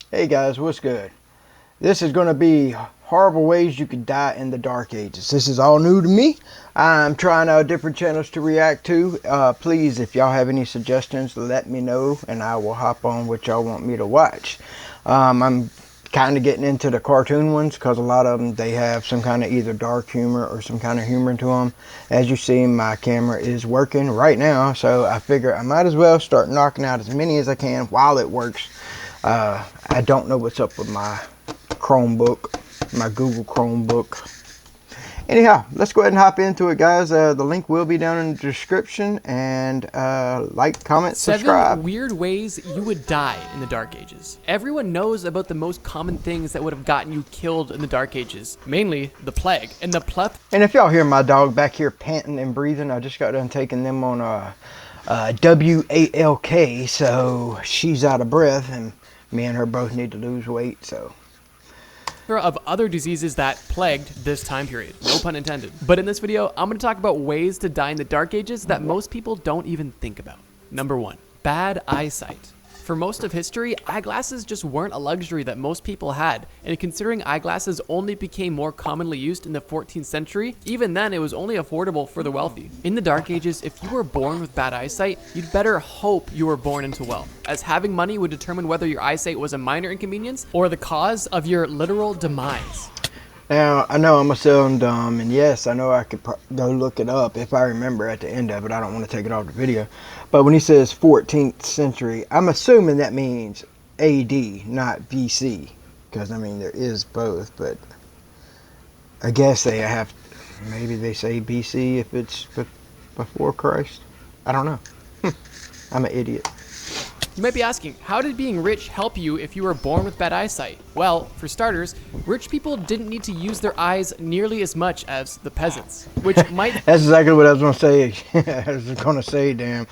Hey guys, what's good? This is going to be horrible ways you could die in the dark ages. This is all new to me. I'm trying out different channels to react to. Please, if y'all have any suggestions, let me know and I will hop on what y'all want me to watch. I'm kind of getting into the cartoon ones because a lot of them, they have some kind of either dark humor or some kind of humor to them. As you see, my camera is working right now, so I figure I might as well start knocking out as many as I can while it works. I don't know what's up with my Chromebook, my Google Chromebook. Anyhow, let's go ahead and hop into it, guys. The link will be down in the description, and like, comment, subscribe. 7 weird ways you would die in the Dark Ages. Everyone knows about the most common things that would have gotten you killed in the Dark Ages, mainly the plague and the plethora. And if y'all hear my dog back here panting and breathing, I just got done taking them on WALK, so she's out of breath, and me and her both need to lose weight, so. Of other diseases that plagued this time period. No pun intended. But in this video, I'm going to talk about ways to die in the Dark Ages that most people don't even think about. Number 1, bad eyesight. For most of history, eyeglasses just weren't a luxury that most people had, and considering eyeglasses only became more commonly used in the 14th century, even then it was only affordable for the wealthy. In the Dark Ages, if you were born with bad eyesight, you'd better hope you were born into wealth, as having money would determine whether your eyesight was a minor inconvenience or the cause of your literal demise. Now, I know I'm a sound dumb, and yes, I know I could go look it up if I remember at the end of it. I don't want to take it off the video. But when he says 14th century, I'm assuming that means AD, not BC. Because, I mean, there is both, but I guess they have, maybe they say BC if it's before Christ. I don't know. I'm an idiot. You might be asking, how did being rich help you if you were born with bad eyesight? Well, for starters, rich people didn't need to use their eyes nearly as much as the peasants, which might... That's exactly what I was going to say. I was going to say, damn.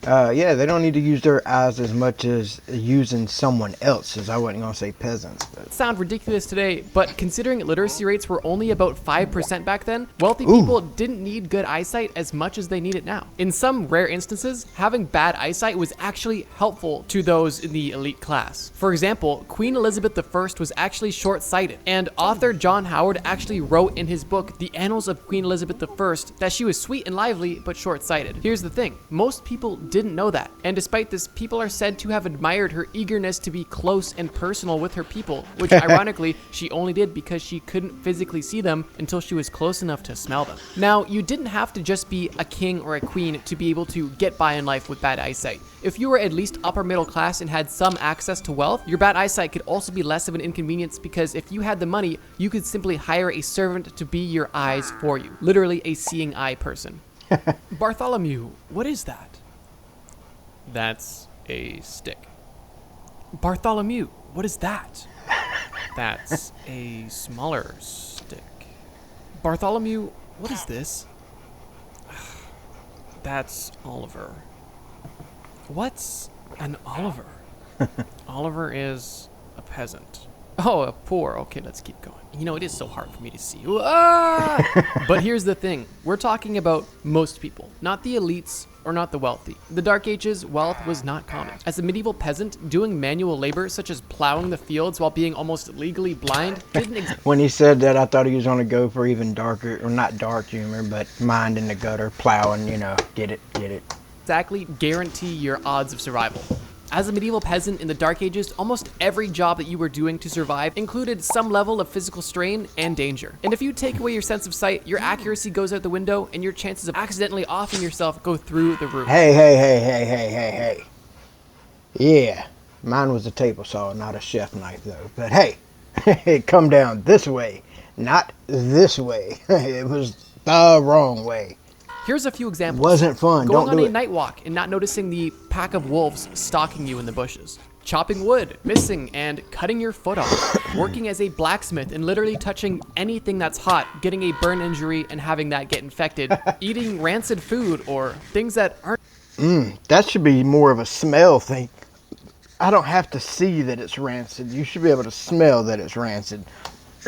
Yeah, they don't need to use their eyes as much as using someone else's. I wasn't going to say peasants. But. Sound ridiculous today, but considering literacy rates were only about 5% back then, wealthy people didn't need good eyesight as much as they need it now. In some rare instances, having bad eyesight was actually helpful to those in the elite class. For example, Queen Elizabeth I was actually short-sighted, and author John Howard actually wrote in his book, The Annals of Queen Elizabeth I, that she was sweet and lively, but short-sighted. Here's the thing, most people didn't know that, and despite this, people are said to have admired her eagerness to be close and personal with her people, which ironically, she only did because she couldn't physically see them until she was close enough to smell them. Now, you didn't have to just be a king or a queen to be able to get by in life with bad eyesight. If you were at least upper middle class and had some access to wealth, your bad eyesight could also be less of an inconvenience because if you had the money, you could simply hire a servant to be your eyes for you. Literally a seeing eye person. Bartholomew, what is that? That's a stick. Bartholomew, what is that? That's a smaller stick. Bartholomew, what is this? That's Oliver. What's an Oliver? Oliver is a peasant. Oh, a poor. Okay, let's keep going. You know, it is so hard for me to see. Ah! But here's the thing. We're talking about most people, not the elites or not the wealthy. In the Dark Ages, wealth was not common. As a medieval peasant, doing manual labor such as plowing the fields while being almost legally blind didn't exist. When he said that, I thought he was going to go for even darker, or not dark humor, but mind in the gutter, plowing, you know, get it. Exactly guarantee your odds of survival. As a medieval peasant in the Dark Ages, almost every job that you were doing to survive included some level of physical strain and danger. And if you take away your sense of sight, your accuracy goes out the window and your chances of accidentally offing yourself go through the roof. Hey. Yeah, mine was a table saw, not a chef knife though. But hey, it come down this way, not this way. It was the wrong way. Here's a few examples. Wasn't fun. Going Don't do on a it. night walk and not noticing the pack of wolves stalking you in the bushes. Chopping wood, missing, and cutting your foot off. Working as a blacksmith and literally touching anything that's hot, getting a burn injury and having that get infected. Eating rancid food or things that aren't... That should be more of a smell thing. I don't have to see that it's rancid. You should be able to smell that it's rancid.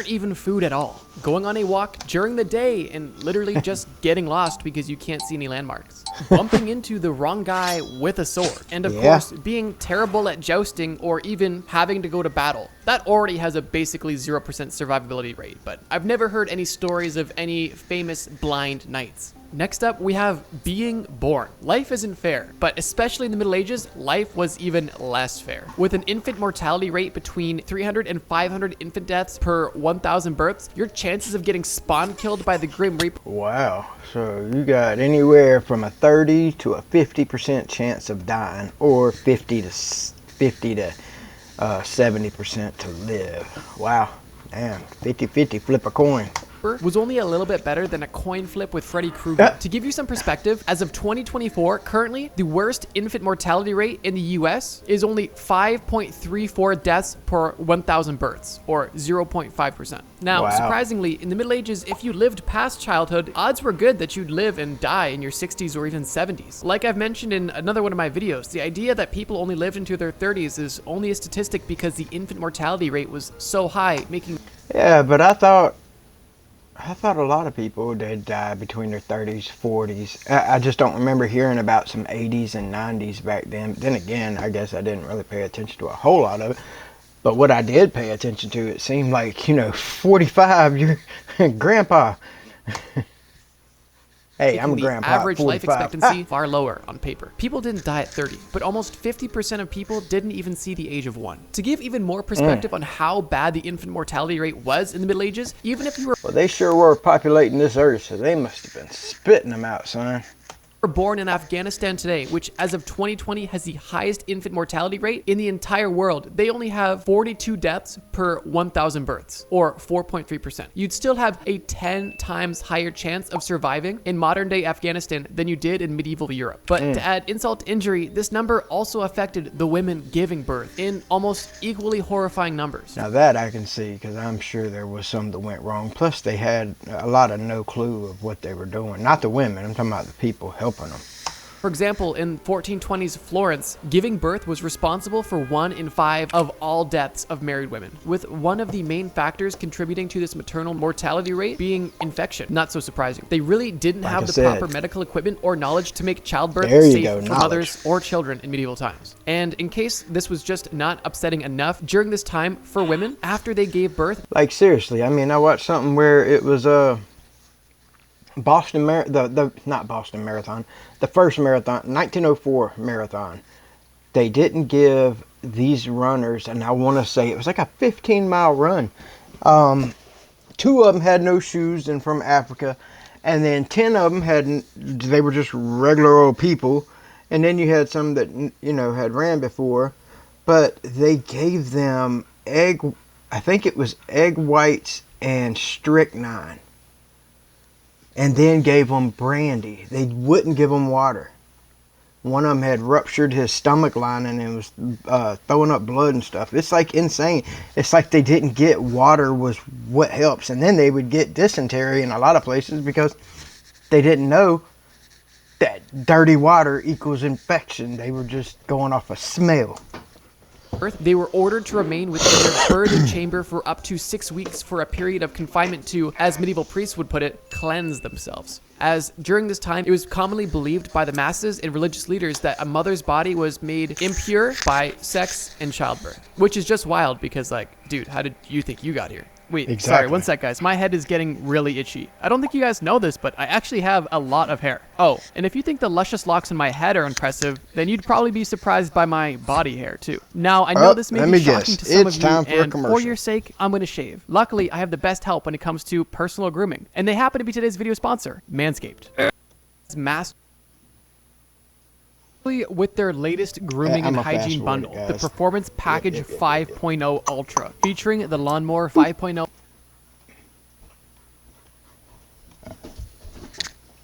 even food at all. Going on a walk during the day and literally just getting lost because you can't see any landmarks. Bumping into the wrong guy with a sword. And of course, being terrible at jousting or even having to go to battle. That already has a basically 0% survivability rate, but I've never heard any stories of any famous blind knights. Next up, we have being born. Life isn't fair, but especially in the Middle Ages, life was even less fair. With an infant mortality rate between 300 and 500 infant deaths per 1,000 births, your chances of getting spawn killed by the Grim Reaper. Wow, so you got anywhere from a 30 to a 50% chance of dying, or 50 to 70% to live. Wow, damn, 50-50, flip a coin. Was only a little bit better than a coin flip with Freddy Krueger. To give you some perspective, as of 2024, currently, the worst infant mortality rate in the US is only 5.34 deaths per 1,000 births, or 0.5%. Now, surprisingly, in the Middle Ages, if you lived past childhood, odds were good that you'd live and die in your 60s or even 70s. Like I've mentioned in another one of my videos, the idea that people only lived into their 30s is only a statistic because the infant mortality rate was so high, making... Yeah, but I thought a lot of people did die between their 30s, 40s. I just don't remember hearing about some 80s and 90s back then. Then again, I guess I didn't really pay attention to a whole lot of it. But what I did pay attention to, it seemed like, 45, you're grandpa. Hey, I'm a grandpa. The average 45. life expectancy far lower on paper. People didn't die at 30, but almost 50% of people didn't even see the age of 1. To give even more perspective on how bad the infant mortality rate was in the Middle Ages, even if you were... Well, they sure were populating this earth, so they must have been spitting them out, son. Born in Afghanistan today, which as of 2020 has the highest infant mortality rate in the entire world. They only have 42 deaths per 1,000 births, or 4.3%. You'd still have a 10 times higher chance of surviving in modern day Afghanistan than you did in medieval Europe. But to add insult to injury, this number also affected the women giving birth in almost equally horrifying numbers. Now that I can see, because I'm sure there was some that went wrong. Plus they had a lot of no clue of what they were doing. Not the women, I'm talking about the people helping them. For example, in 1420s Florence, giving birth was responsible for 1 in 5 of all deaths of married women, with one of the main factors contributing to this maternal mortality rate being infection. Not so surprising. They really didn't have the proper medical equipment or knowledge to make childbirth safe for mothers or children in medieval times. And in case this was just not upsetting enough, during this time for women, after they gave birth... Like seriously, I mean, I watched something where it was not Boston Marathon, the first marathon, 1904 marathon. They didn't give these runners, and I want to say it was like a 15-mile run. 2 of them had no shoes and from Africa, and then 10 of them they were just regular old people, and then you had some that had ran before, but they gave them I think it was egg whites and strychnine. And then gave them brandy. They wouldn't give them water. One of them had ruptured his stomach lining and was throwing up blood and stuff. It's like insane. It's like they didn't get water was what helps. And then they would get dysentery in a lot of places because they didn't know that dirty water equals infection. They were just going off a smell. They were ordered to remain within their birthing chamber for up to 6 weeks for a period of confinement to, as medieval priests would put it, cleanse themselves. As during this time, it was commonly believed by the masses and religious leaders that a mother's body was made impure by sex and childbirth. Which is just wild because, like, dude, how did you think you got here? Wait, sorry, one sec, guys. My head is getting really itchy. I don't think you guys know this, but I actually have a lot of hair. Oh, and if you think the luscious locks in my head are impressive, then you'd probably be surprised by my body hair, too. Now, I know this may be shocking to some of you, and for your sake, I'm going to shave. Luckily, I have the best help when it comes to personal grooming, and they happen to be today's video sponsor, Manscaped. With their latest grooming and hygiene bundle, the Performance Package 5.0 Ultra, featuring the Lawnmower 5.0.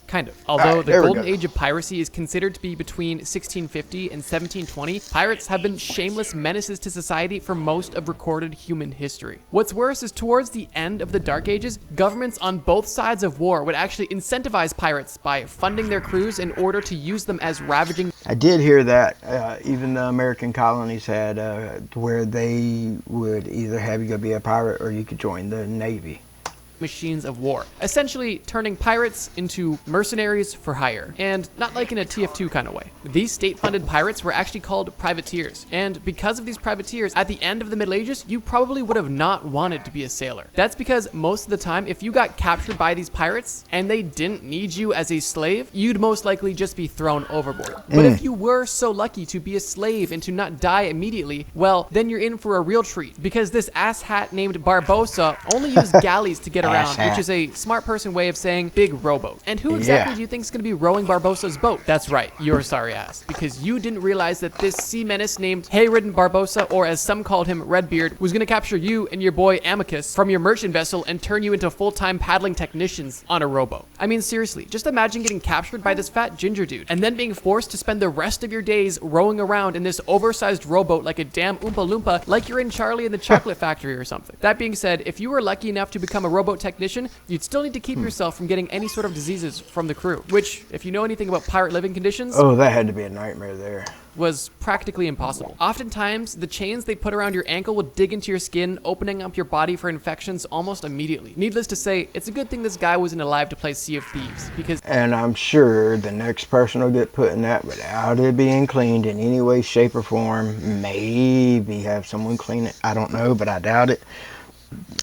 Kind of. Although the there we golden go. age of piracy is considered to be between 1650 and 1720, pirates have been shameless menaces to society for most of recorded human history. What's worse is towards the end of the Dark Ages, governments on both sides of war would actually incentivize pirates by funding their crews in order to use them as ravaging I did hear that even the American colonies had where they would either have you go be a pirate or you could join the Navy. machines of war, essentially turning pirates into mercenaries for hire, and not like in a TF2 kind of way. These state-funded pirates were actually called privateers, and because of these privateers, at the end of the Middle Ages, you probably would have not wanted to be a sailor. That's because most of the time, if you got captured by these pirates and they didn't need you as a slave, you'd most likely just be thrown overboard. But if you were so lucky to be a slave and to not die immediately, well, then you're in for a real treat, because this asshat named Barbossa only used galleys to get around, which is a smart person way of saying big rowboat. And who exactly do you think is going to be rowing Barbossa's boat? That's right, you're sorry ass, because you didn't realize that this sea menace named Hay-Ridden Barbossa, or as some called him, Redbeard, was going to capture you and your boy Amicus from your merchant vessel and turn you into full-time paddling technicians on a rowboat. I mean, seriously, just imagine getting captured by this fat ginger dude and then being forced to spend the rest of your days rowing around in this oversized rowboat like a damn Oompa Loompa, like you're in Charlie and the Chocolate Factory or something. That being said, if you were lucky enough to become a rowboat technician, you'd still need to keep yourself from getting any sort of diseases from the crew, which, if you know anything about pirate living conditions, Oh, that had to be a nightmare there. was practically impossible. Oftentimes, the chains they put around your ankle would dig into your skin, opening up your body for infections almost immediately. Needless to say, it's a good thing this guy wasn't alive to play Sea of Thieves, because And I'm sure the next person will get put in that without it being cleaned in any way, shape, or form. Maybe have someone clean it. I don't know, but I doubt it.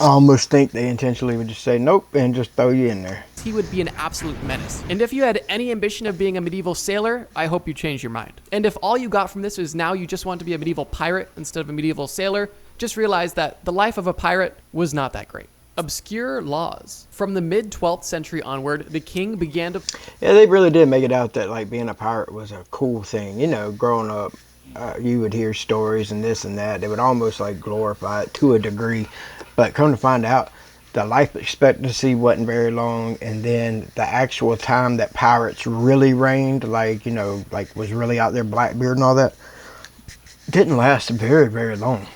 I almost think they intentionally would just say nope and just throw you in there. he would be an absolute menace. And if you had any ambition of being a medieval sailor, I hope you change your mind. And if all you got from this is now you just want to be a medieval pirate instead of a medieval sailor, just realize that the life of a pirate was not that great. Obscure laws. From the mid-12th century onward, the king began to... Yeah, they really did make it out that like being a pirate was a cool thing. You know, growing up, you would hear stories and this and that. They would almost like glorify it to a degree. But come to find out, the life expectancy wasn't very long. And then the actual time that pirates really reigned, like, you know, like was really out there, Blackbeard and all that, didn't last very, very long.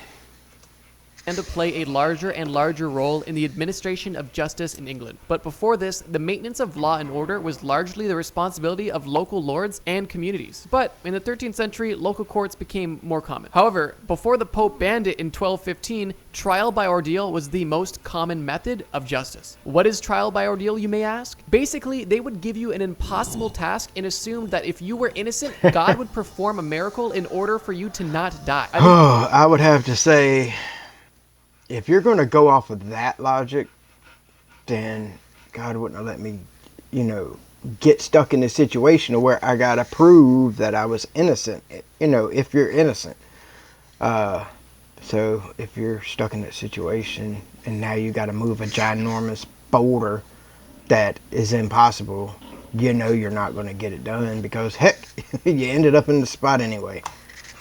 and to play a larger and larger role in the administration of justice in England. But before this, the maintenance of law and order was largely the responsibility of local lords and communities. But in the 13th century, local courts became more common. However, before the Pope banned it in 1215, trial by ordeal was the most common method of justice. What is trial by ordeal, you may ask? Basically, they would give you an impossible task and assume that if you were innocent, God would perform a miracle in order for you to not die. I would have to say, if you're going to go off of that logic, then God wouldn't have let me, you know, get stuck in a situation where I got to prove that I was innocent, you know, if you're innocent. So if you're stuck in that situation and now you got to move a ginormous boulder that is impossible, you know you're not going to get it done because, heck, you ended up in the spot anyway.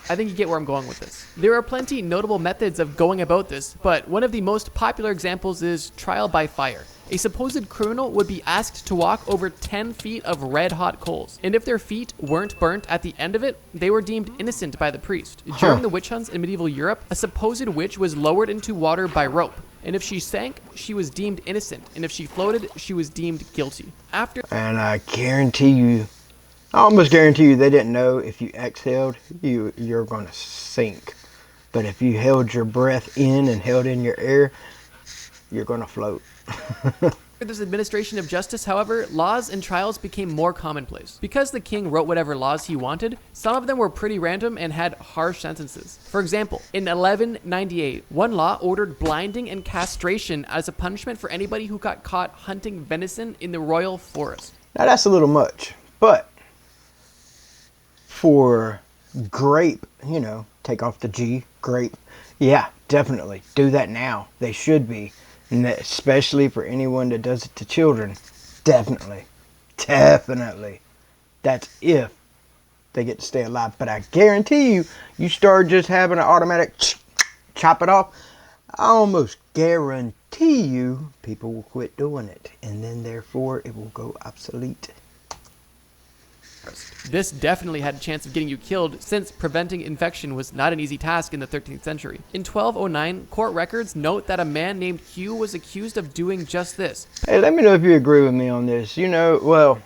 I think you get where I'm going with this. There are plenty notable methods of going about this, but one of the most popular examples is trial by fire. A supposed criminal would be asked to walk over 10 feet of red-hot coals, and if their feet weren't burnt at the end of it, they were deemed innocent by the priest. During the witch hunts in medieval Europe, a supposed witch was lowered into water by rope, and if she sank, she was deemed innocent, and if she floated, she was deemed guilty. And I guarantee you, I almost guarantee you they didn't know if you exhaled, you're going to sink. But if you held your breath in and held in your air, you're going to float. After this administration of justice, however, laws and trials became more commonplace. Because the king wrote whatever laws he wanted, some of them were pretty random and had harsh sentences. For example, in 1198, one law ordered blinding and castration as a punishment for anybody who got caught hunting venison in the royal forest. Now that's a little much, but for grape, you know, take off the G, grape, yeah, definitely do that now. They should be. And especially for anyone that does it to children, definitely. That's if they get to stay alive. But I guarantee you, you start just having an automatic chop it off, I almost guarantee you people will quit doing it. And then therefore it will go obsolete. This definitely had a chance of getting you killed, since preventing infection was not an easy task in the 13th century. In 1209, court records note that a man named Hugh was accused of doing just this. Hey, let me know if you agree with me on this. You know, well,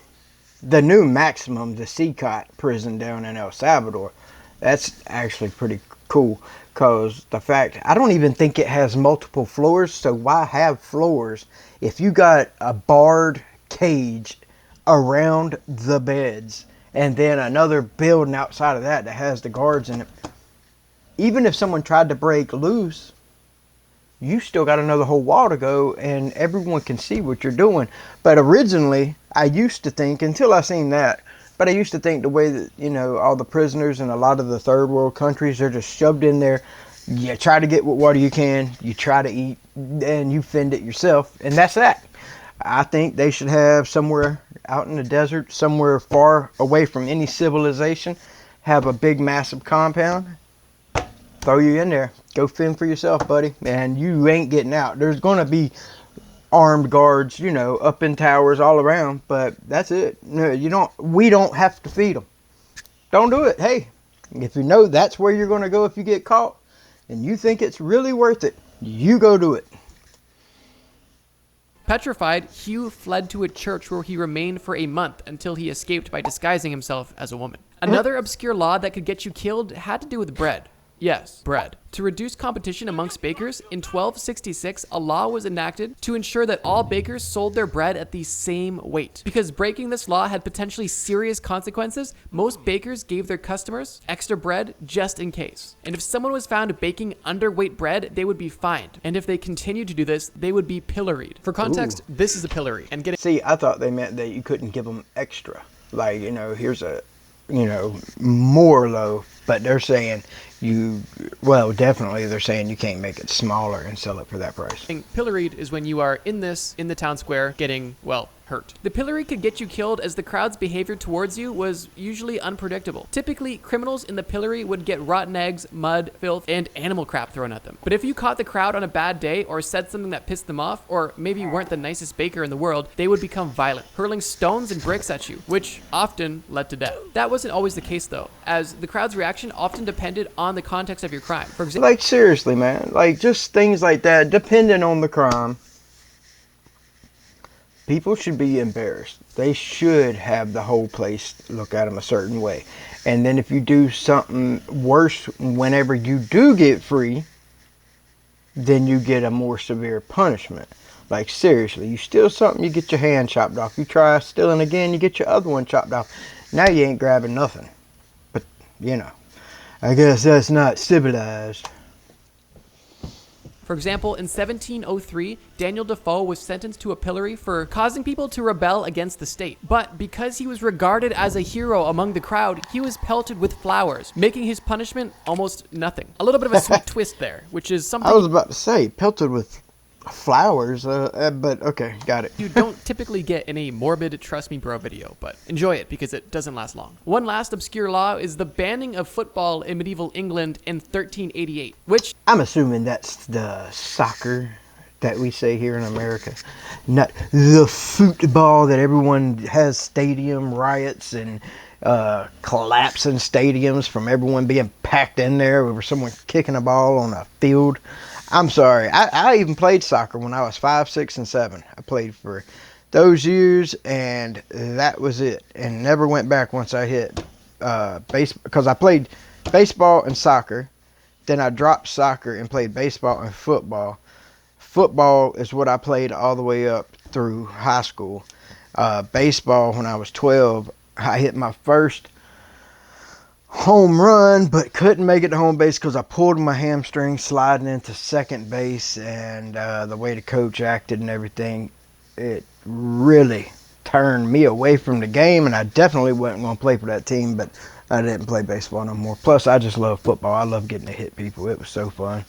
the new maximum, the Seacot prison down in El Salvador, that's actually pretty cool, because the fact, I don't even think it has multiple floors, so why have floors if you got a barred cage around the beds and then another building outside of that that has the guards in it? Even if someone tried to break loose, you still got another whole wall to go and everyone can see what you're doing. But originally, I used to think, until I seen that, but I used to think the way that, you know, all the prisoners in a lot of the third world countries, they're just shoved in there. You try to get what water you can, you try to eat, and you fend it yourself, and that's that. I think they should have somewhere out in the desert, somewhere far away from any civilization, have a big massive compound, throw you in there, go fend for yourself, buddy, and you ain't getting out. There's going to be armed guards, you know, up in towers all around, but that's it. No, we don't have to feed them. Don't do it. Hey, if you know that's where you're going to go if you get caught and you think it's really worth it, you go do it. Petrified, Hugh fled to a church where he remained for a month until he escaped by disguising himself as a woman. Another obscure law that could get you killed had to do with bread. Yes, bread. To reduce competition amongst bakers, in 1266, a law was enacted to ensure that all bakers sold their bread at the same weight. Because breaking this law had potentially serious consequences, most bakers gave their customers extra bread just in case. And if someone was found baking underweight bread, they would be fined. And if they continued to do this, they would be pilloried. For context, this is a pillory. And See, I thought they meant that you couldn't give them extra. Like, you know, here's a, you know, more loaf, but they're saying definitely they're saying you can't make it smaller and sell it for that price. Pilloried is when you are in the town square getting, well, hurt. The pillory could get you killed as the crowd's behavior towards you was usually unpredictable. Typically, criminals in the pillory would get rotten eggs, mud, filth, and animal crap thrown at them. But if you caught the crowd on a bad day or said something that pissed them off, or maybe you weren't the nicest baker in the world, they would become violent, hurling stones and bricks at you, which often led to death. That wasn't always the case though, as the crowd's reaction often depended on the context of your crime. For example, like seriously, man, like just things like that, depending on the crime. People should be embarrassed. They should have the whole place look at them a certain way. And then if you do something worse whenever you do get free, then you get a more severe punishment. Like seriously, you steal something, you get your hand chopped off. You try stealing again, you get your other one chopped off. Now you ain't grabbing nothing. But, you know, I guess that's not civilized. For example, in 1703, Daniel Defoe was sentenced to a pillory for causing people to rebel against the state. But because he was regarded as a hero among the crowd, he was pelted with flowers, making his punishment almost nothing. A little bit of a sweet twist there, which is something... I was about to say, pelted with flowers, but okay, got it. You don't typically get in a morbid Trust Me Bro video, but enjoy it because it doesn't last long. One last obscure law is the banning of football in medieval England in 1388, which... I'm assuming that's the soccer that we say here in America, not the football that everyone has stadium riots and collapsing stadiums from everyone being packed in there over someone kicking a ball on a field. I'm sorry. I even played soccer when I was 5, 6, and 7. I played for those years, and that was it. And never went back once I hit baseball, because I played baseball and soccer. Then I dropped soccer and played baseball and football. Football is what I played all the way up through high school. Baseball, when I was 12, I hit my first home run, but couldn't make it to home base because I pulled my hamstring sliding into second base, and the way the coach acted and everything, it really turned me away from the game, and I definitely wasn't going to play for that team, but I didn't play baseball no more. Plus, I just love football. I love getting to hit people. It was so fun.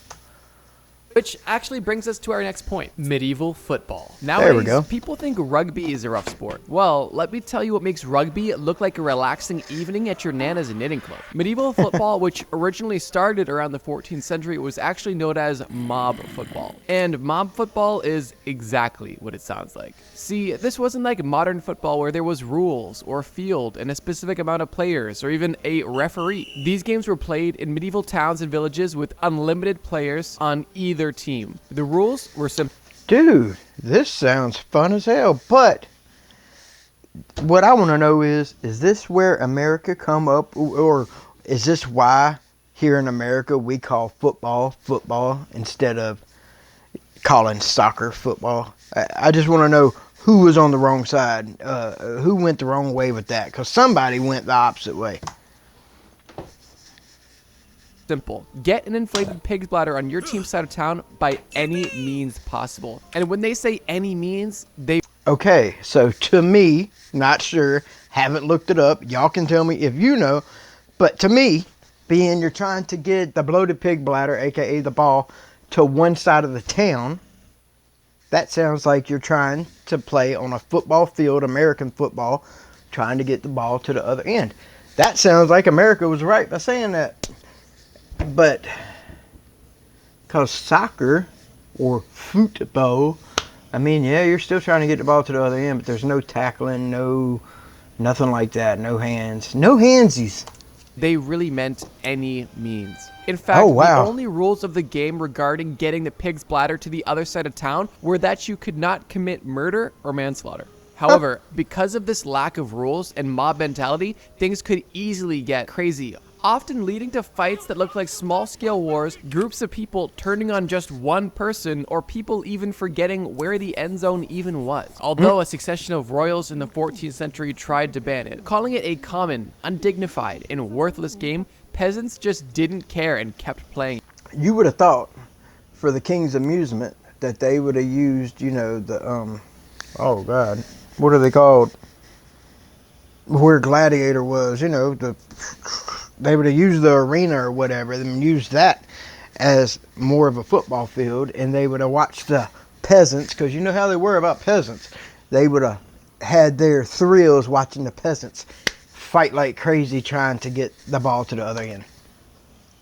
Which actually brings us to our next point, medieval football. There we Nowadays, go. people think rugby is a rough sport. Well, let me tell you what makes rugby look like a relaxing evening at your Nana's knitting club. Medieval football, which originally started around the 14th century, was actually known as mob football. And mob football is exactly what it sounds like. See, this wasn't like modern football where there was rules or a field and a specific amount of players or even a referee. These games were played in medieval towns and villages with unlimited players on either team. The rules were simple. Dude, this sounds fun as hell, but what I want to know is this where America come up, or is this why here in America we call football football instead of calling soccer football? I just want to know who was on the wrong side, who went the wrong way with that, because somebody went the opposite way. Simple. Get an inflated pig's bladder on your team's side of town by any means possible. And when they say any means, they... Okay, so to me, not sure, haven't looked it up. Y'all can tell me if you know. But to me, being you're trying to get the bloated pig bladder, aka the ball, to one side of the town, that sounds like you're trying to play on a football field, American football, trying to get the ball to the other end. That sounds like America was right by saying that. But because soccer or football, I mean, yeah, you're still trying to get the ball to the other end, but there's no tackling, nothing like that, no handsies. They really meant any means. In fact, Oh, wow. The only rules of the game regarding getting the pig's bladder to the other side of town were that you could not commit murder or manslaughter. However, because of this lack of rules and mob mentality, things could easily get crazy, often leading to fights that looked like small-scale wars, groups of people turning on just one person, or people even forgetting where the end zone even was. Although a succession of royals in the 14th century tried to ban it, calling it a common, undignified, and worthless game, peasants just didn't care and kept playing. You would have thought, for the king's amusement, that they would have used, the, oh God, what are they called? Where Gladiator was, they would have used the arena or whatever and used that as more of a football field, and they would have watched the peasants, because you know how they were about peasants. They would have had their thrills watching the peasants fight like crazy trying to get the ball to the other end.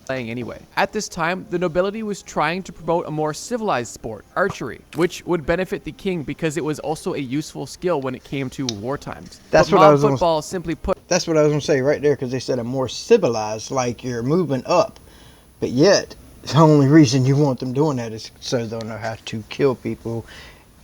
Playing anyway. At this time, the nobility was trying to promote a more civilized sport, archery, which would benefit the king because it was also a useful skill when it came to war times. That's but what I mob was gonna- football simply put. That's what I was going to say right there, because they said a more civilized, like you're moving up. But yet, the only reason you want them doing that is so they'll know how to kill people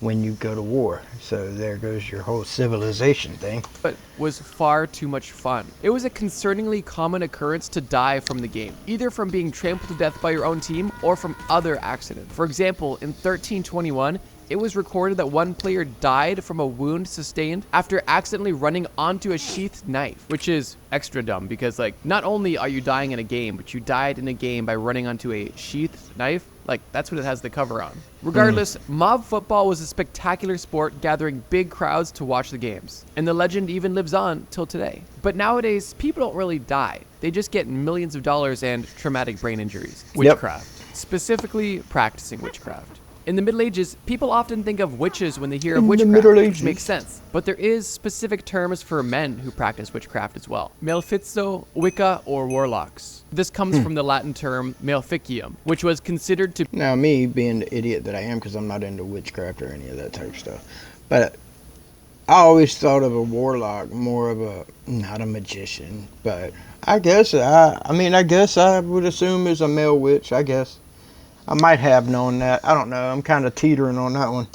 when you go to war. So there goes your whole civilization thing. But was far too much fun. It was a concerningly common occurrence to die from the game, either from being trampled to death by your own team or from other accidents. For example, in 1321, it was recorded that one player died from a wound sustained after accidentally running onto a sheathed knife, which is extra dumb because, not only are you dying in a game, but you died in a game by running onto a sheathed knife. That's what it has the cover on. Regardless, mob football was a spectacular sport gathering big crowds to watch the games. And the legend even lives on till today. But nowadays, people don't really die. They just get millions of dollars and traumatic brain injuries. Witchcraft. Specifically, practicing witchcraft. In the Middle Ages, people often think of witches when they hear of witchcraft, which makes sense. But there is specific terms for men who practice witchcraft as well. Maleficio, Wicca, or warlocks. This comes from the Latin term maleficium, which was considered to... Now, me being the idiot that I am, because I'm not into witchcraft or any of that type of stuff, but I always thought of a warlock more of a, not a magician, but I guess I would assume is a male witch, I guess. I might have known that. I don't know. I'm kind of teetering on that one.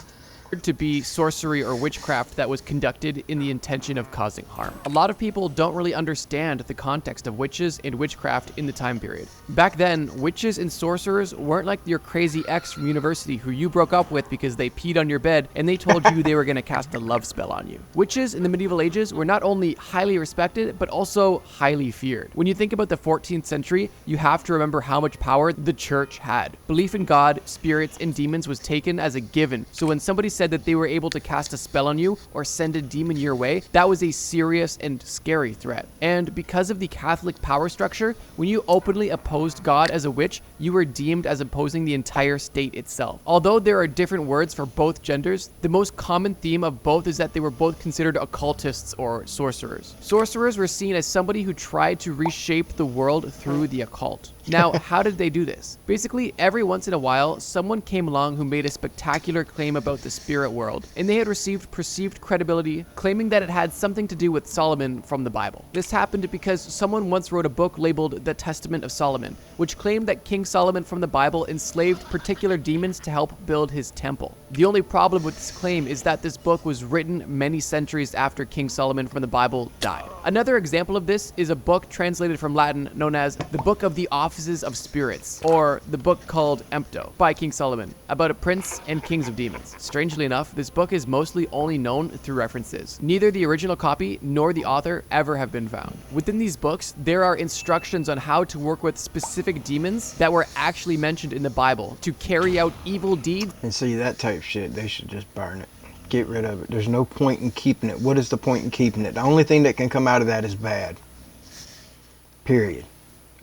To be sorcery or witchcraft that was conducted in the intention of causing harm. A lot of people don't really understand the context of witches and witchcraft in the time period. Back then, witches and sorcerers weren't like your crazy ex from university who you broke up with because they peed on your bed and they told you they were going to cast a love spell on you. Witches in the medieval ages were not only highly respected, but also highly feared. When you think about the 14th century, you have to remember how much power the church had. Belief in God, spirits, and demons was taken as a given. So when somebody said said that they were able to cast a spell on you or send a demon your way, that was a serious and scary threat. And because of the Catholic power structure, when you openly opposed God as a witch, you were deemed as opposing the entire state itself. Although there are different words for both genders, the most common theme of both is that they were both considered occultists or sorcerers. Sorcerers were seen as somebody who tried to reshape the world through the occult. Now, how did they do this? Basically, every once in a while, someone came along who made a spectacular claim about the spirit world, and they had received perceived credibility, claiming that it had something to do with Solomon from the Bible. This happened because someone once wrote a book labeled The Testament of Solomon, which claimed that King Solomon from the Bible enslaved particular demons to help build his temple. The only problem with this claim is that this book was written many centuries after King Solomon from the Bible died. Another example of this is a book translated from Latin known as the Book of the Offices of Spirits, or the book called Empto, by King Solomon, about a prince and kings of demons. Strangely enough, this book is mostly only known through references. Neither the original copy nor the author ever have been found. Within these books, there are instructions on how to work with specific demons that were actually mentioned in the Bible to carry out evil deeds. And see, that type of shit, they should just burn it. Get rid of it. There's no point in keeping it. What is the point in keeping it? The only thing that can come out of that is bad. Period.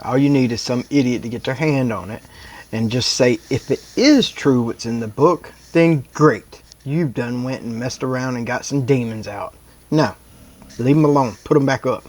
All you need is some idiot to get their hand on it and just say, if it is true what's in the book, then great. You've done went and messed around and got some demons out. No. Leave them alone. Put them back up.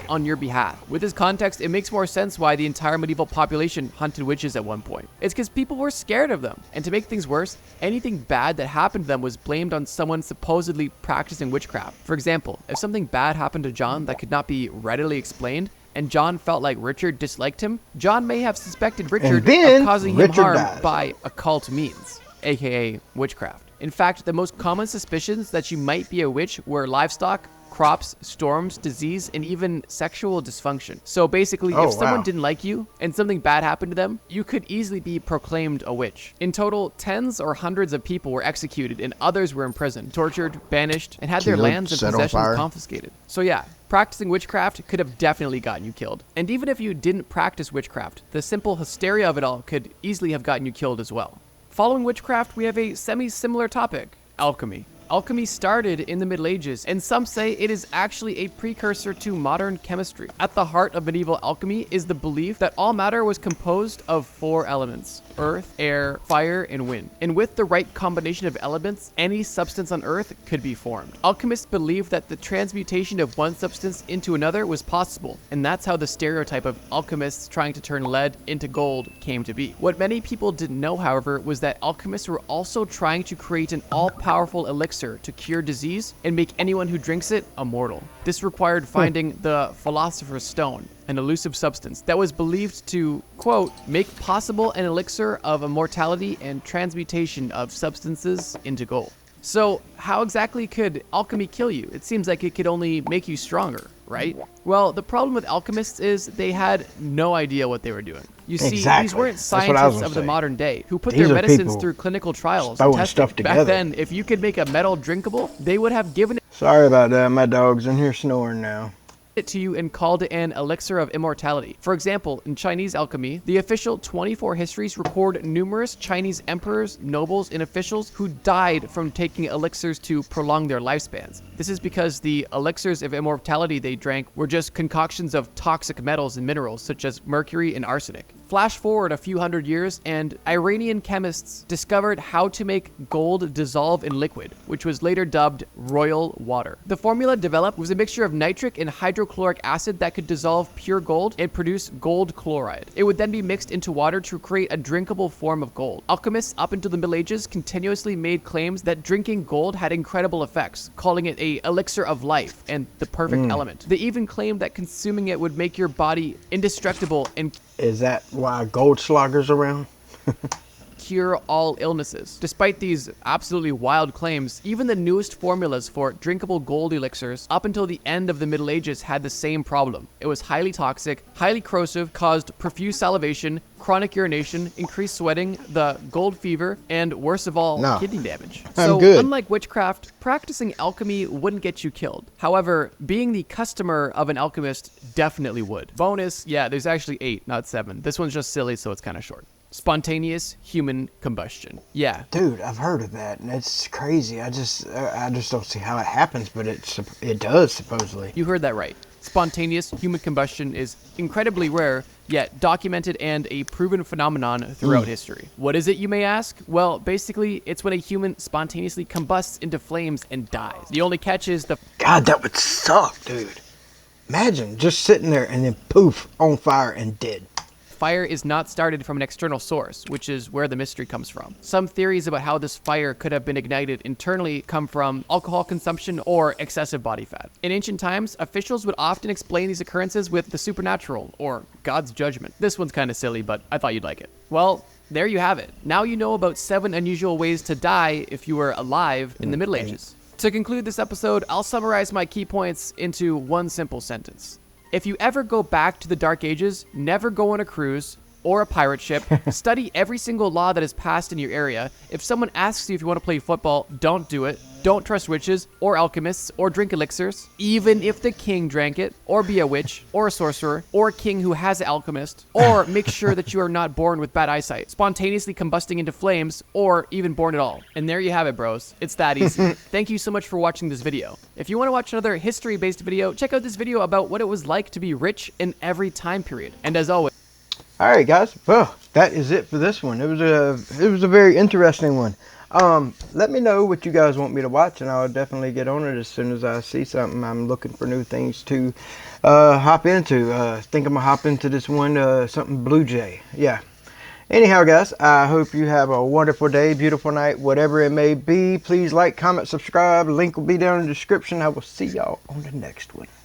On your behalf. With this context, it makes more sense why the entire medieval population hunted witches at one point. It's because people were scared of them. And to make things worse, anything bad that happened to them was blamed on someone supposedly practicing witchcraft. For example, if something bad happened to John that could not be readily explained, and John felt like Richard disliked him, John may have suspected Richard of causing him harm by occult means, aka witchcraft. In fact, the most common suspicions that she might be a witch were livestock, crops, storms, disease, and even sexual dysfunction. So basically, if someone didn't like you and something bad happened to them, you could easily be proclaimed a witch. In total, tens or hundreds of people were executed and others were imprisoned, tortured, banished, and had their lands and possessions confiscated. So yeah, practicing witchcraft could have definitely gotten you killed. And even if you didn't practice witchcraft, the simple hysteria of it all could easily have gotten you killed as well. Following witchcraft, we have a semi-similar topic, alchemy. Alchemy started in the Middle Ages, and some say it is actually a precursor to modern chemistry. At the heart of medieval alchemy is the belief that all matter was composed of 4 elements: earth, air, fire, and wind. And with the right combination of elements, any substance on earth could be formed. Alchemists believed that the transmutation of one substance into another was possible, and that's how the stereotype of alchemists trying to turn lead into gold came to be. What many people didn't know, however, was that alchemists were also trying to create an all-powerful elixir to cure disease and make anyone who drinks it immortal. This required finding the Philosopher's Stone, an elusive substance that was believed to, quote, make possible an elixir of immortality and transmutation of substances into gold. So how exactly could alchemy kill you? It seems like it could only make you stronger, right? Well, the problem with alchemists is they had no idea what they were doing. You see, these weren't scientists of the modern day who put their medicines through clinical trials and testing. Back then, if you could make a metal drinkable, they would have given it. Sorry about that. My dog's in here snoring now. It to you and called it an elixir of immortality. For example, in Chinese alchemy, the official 24 histories record numerous Chinese emperors, nobles, and officials who died from taking elixirs to prolong their lifespans. This is because the elixirs of immortality they drank were just concoctions of toxic metals and minerals such as mercury and arsenic. Flash forward a few hundred years, and Iranian chemists discovered how to make gold dissolve in liquid, which was later dubbed royal water. The formula developed was a mixture of nitric and hydrochloric acid that could dissolve pure gold and produce gold chloride. It would then be mixed into water to create a drinkable form of gold. Alchemists up until the Middle Ages continuously made claims that drinking gold had incredible effects, calling it a elixir of life and the perfect element. They even claimed that consuming it would make your body indestructible and Is that why Goldschlager's around? cure all illnesses. Despite these absolutely wild claims, even the newest formulas for drinkable gold elixirs up until the end of the Middle Ages had the same problem. It was highly toxic, highly corrosive, caused profuse salivation, chronic urination, increased sweating, the gold fever, and worst of all, kidney damage. So unlike witchcraft, practicing alchemy wouldn't get you killed. However, being the customer of an alchemist definitely would. Bonus, yeah, there's actually 8, not 7. This one's just silly, so it's kind of short. Spontaneous human combustion. Yeah. Dude, I've heard of that, and it's crazy. I just don't see how it happens, but it does supposedly. You heard that right. Spontaneous human combustion is incredibly rare, yet documented and a proven phenomenon throughout history. What is it, you may ask? Well, basically, it's when a human spontaneously combusts into flames and dies. The only catch is the... God, that would suck, dude. Imagine just sitting there and then poof, on fire and dead. fire is not started from an external source, which is where the mystery comes from. Some theories about how this fire could have been ignited internally come from alcohol consumption or excessive body fat. In ancient times, officials would often explain these occurrences with the supernatural, or God's judgment. This one's kind of silly, but I thought you'd like it. Well, there you have it. Now you know about 7 unusual ways to die if you were alive in the Middle Ages. To conclude this episode, I'll summarize my key points into one simple sentence. If you ever go back to the Dark Ages, never go on a cruise or a pirate ship. Study every single law that is passed in your area. If someone asks you if you want to play football, don't do it. Don't trust witches or alchemists or drink elixirs, even if the king drank it, or be a witch or a sorcerer or a king who has an alchemist, or make sure that you are not born with bad eyesight, spontaneously combusting into flames, or even born at all. And there you have it, bros. It's that easy. Thank you so much for watching this video. If you want to watch another history-based video, check out this video about what it was like to be rich in every time period. And as always, all right, guys. Well, that is it for this one. It was a very interesting one. Let me know what you guys want me to watch, and I'll definitely get on it as soon as I see something. I'm looking for new things to hop into. Think I'm gonna hop into this one, something Blue Jay. Yeah. Anyhow, guys, I hope you have a wonderful day, beautiful night, whatever it may be. Please like, comment, subscribe. Link will be down in the description. I will see y'all on the next one.